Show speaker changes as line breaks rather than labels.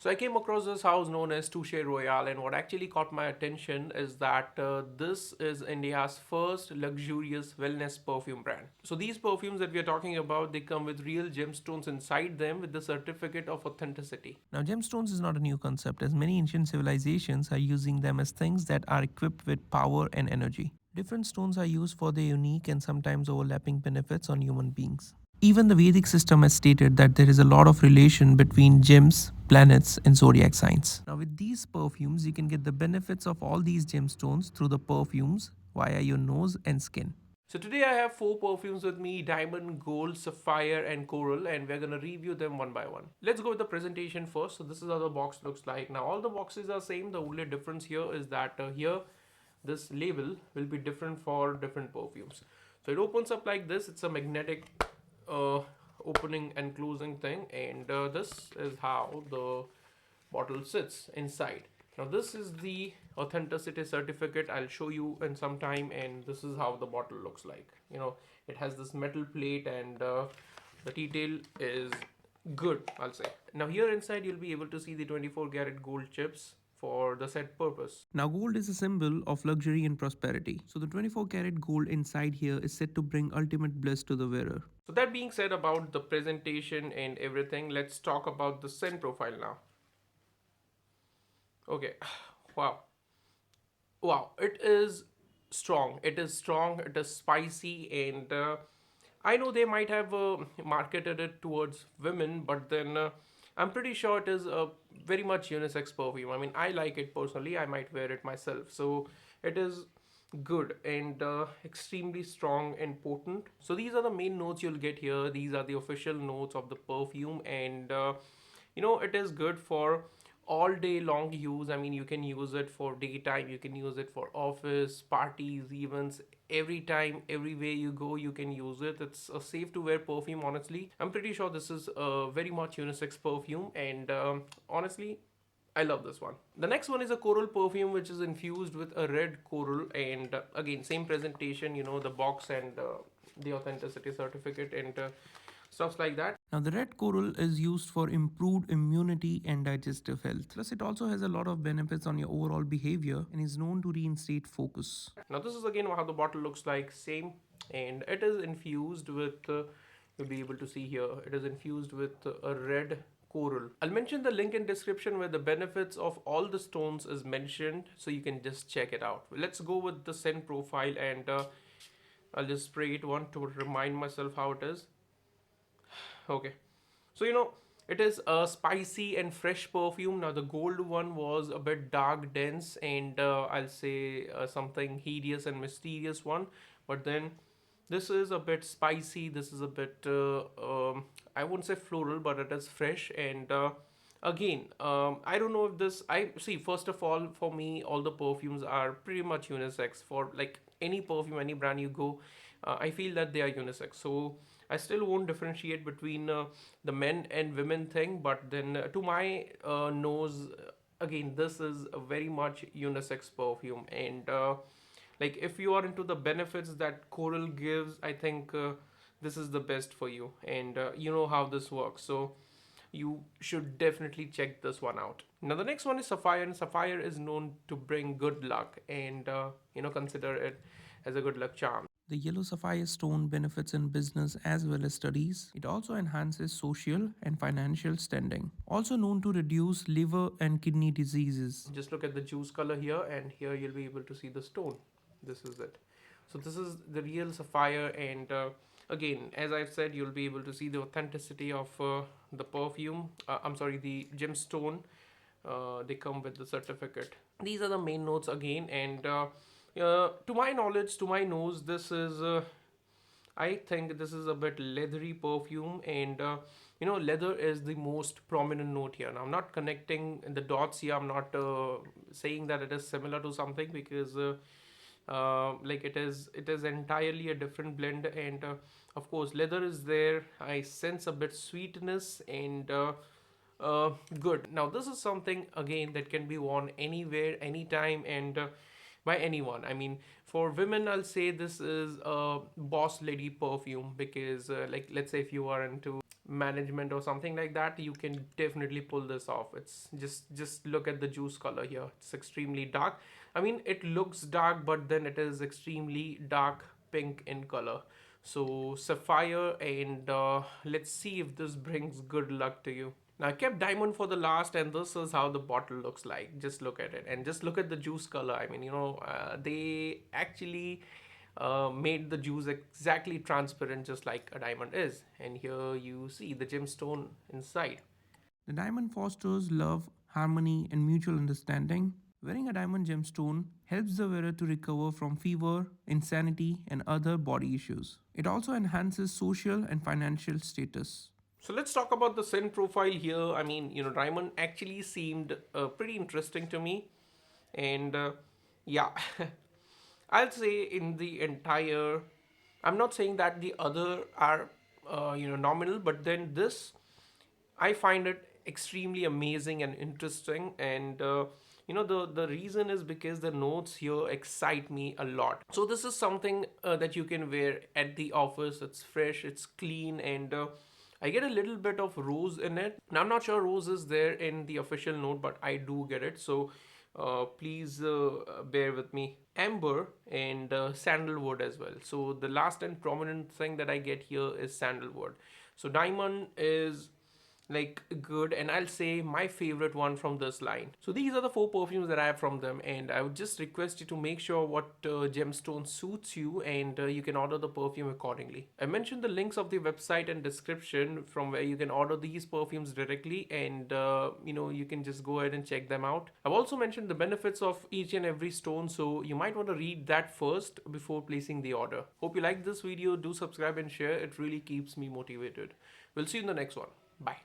So I came across this house known as Touché Royale, and what actually caught my attention is that this is India's first luxurious wellness perfume brand. So these perfumes that we are talking about, they come with real gemstones inside them with the certificate of authenticity. Now, gemstones is not a new concept, as many ancient civilizations are using them as things that are equipped with power and energy. Different stones are used for their unique and sometimes overlapping benefits on human beings. Even the Vedic system has stated that there is a lot of relation between gems, planets, and zodiac signs. Now, with these perfumes, you can get the benefits of all these gemstones through the perfumes via your nose and skin. So today I have four perfumes with me: diamond, gold, sapphire, and coral, and we're gonna review them one by one. Let's go with the presentation first. So this is how the box looks like. Now all the boxes are same. The only difference here is that here this label will be different for different perfumes. So it opens up like this. It's a magnetic uh, opening and closing thing, and this is how the bottle sits inside. Now this is the authenticity certificate. I'll show you in some time, and this is how the bottle looks like. It has this metal plate, and the detail is good, I'll say. Now here inside you'll be able to see the 24 karat gold chips for the set purpose. Now, gold is a symbol of luxury and prosperity. So, the 24 karat gold inside here is said to bring ultimate bliss to the wearer. So, that being said about the presentation and everything, let's talk about the scent profile now. Okay, wow, wow, it is strong. It is strong, it is spicy, and I know they might have marketed it towards women, but then I'm pretty sure it is a very much unisex perfume. I mean, I like it personally, I might wear it myself. So it is good and extremely strong and potent. So these are the main notes you'll get here. These are the official notes of the perfume, and it is good for all day long use. I mean, you can use it for daytime, you can use it for office parties, events, every time, everywhere you go you can use it. It's a safe to wear perfume. Honestly, I'm pretty sure this is a very much unisex perfume, and honestly, I love this one. The next one is a coral perfume, which is infused with a red coral, and again, same presentation, the box and the authenticity certificate, and stuffs like that. Now, the red coral is used for improved immunity and digestive health. Plus, it also has a lot of benefits on your overall behavior and is known to reinstate focus. Now, this is again how the bottle looks like, same, and it is infused with, you'll be able to see here, it is infused with a red coral. I'll mention the link in description where the benefits of all the stones is mentioned, so you can just check it out. Let's go with the scent profile, and I'll just spray it one to remind myself how it is. Okay, so it is a spicy and fresh perfume. Now the gold one was a bit dark, dense, and I'll say something hideous and mysterious one. But then this is a bit spicy. This is a bit I wouldn't say floral, but it is fresh. And again, I don't know if this. I see. First of all, for me, all the perfumes are pretty much unisex. For like any perfume, any brand you go, I feel that they are unisex. So I still won't differentiate between the men and women thing, but then to my nose, again, this is a very much unisex perfume, and like if you are into the benefits that coral gives, I think this is the best for you, and you know how this works. So you should definitely check this one out. Now the next one is sapphire, and sapphire is known to bring good luck, and consider it as a good luck charm. The yellow sapphire stone benefits in business as well as studies. It also enhances social and financial standing. Also known to reduce liver and kidney diseases. Just look at the juice color here, and here you'll be able to see the stone. This is it. So this is the real sapphire, and again, as I've said, you'll be able to see the authenticity of the perfume. I'm sorry, the gemstone. They come with the certificate. These are the main notes again, and to my knowledge, to my nose, this is I think this is a bit leathery perfume, and leather is the most prominent note here. Now, I'm not connecting the dots here. I'm not saying that it is similar to something, because like it is entirely a different blend, and of course leather is there. I sense a bit sweetness, and good. Now this is something again that can be worn anywhere, anytime, and by anyone. I mean, for women, I'll say this is a boss lady perfume, because like let's say if you are into management or something like that, you can definitely pull this off. It's just look at the juice color here. It's extremely dark. I mean, it looks dark, but then it is extremely dark pink in color. So Sapphire, and let's see if this brings good luck to you. Now I kept diamond for the last, and this is how the bottle looks like. Just look at it, and just look at the juice color. I mean, they actually made the juice exactly transparent, just like a diamond is. And here you see the gemstone inside. The diamond fosters love, harmony, and mutual understanding. Wearing a diamond gemstone helps the wearer to recover from fever, insanity, and other body issues. It also enhances social and financial status. So let's talk about the scent profile here. I mean, diamond actually seemed pretty interesting to me. And yeah, I'll say in the entire, I'm not saying that the other are, nominal, but then this, I find it extremely amazing and interesting. And the reason is because the notes here excite me a lot. So this is something that you can wear at the office. It's fresh, it's clean, and I get a little bit of rose in it. Now I'm not sure rose is there in the official note, but I do get it. So please bear with me. Amber and sandalwood as well. So the last and prominent thing that I get here is sandalwood. So diamond is like good, and I'll say my favorite one from this line. So these are the four perfumes that I have from them, and I would just request you to make sure what gemstone suits you, and you can order the perfume accordingly. I mentioned the links of the website and description from where you can order these perfumes directly, and you can just go ahead and check them out. I've also mentioned the benefits of each and every stone, so you might want to read that first before placing the order. Hope you liked this video. Do subscribe and share. It really keeps me motivated. We'll see you in the next one. Bye.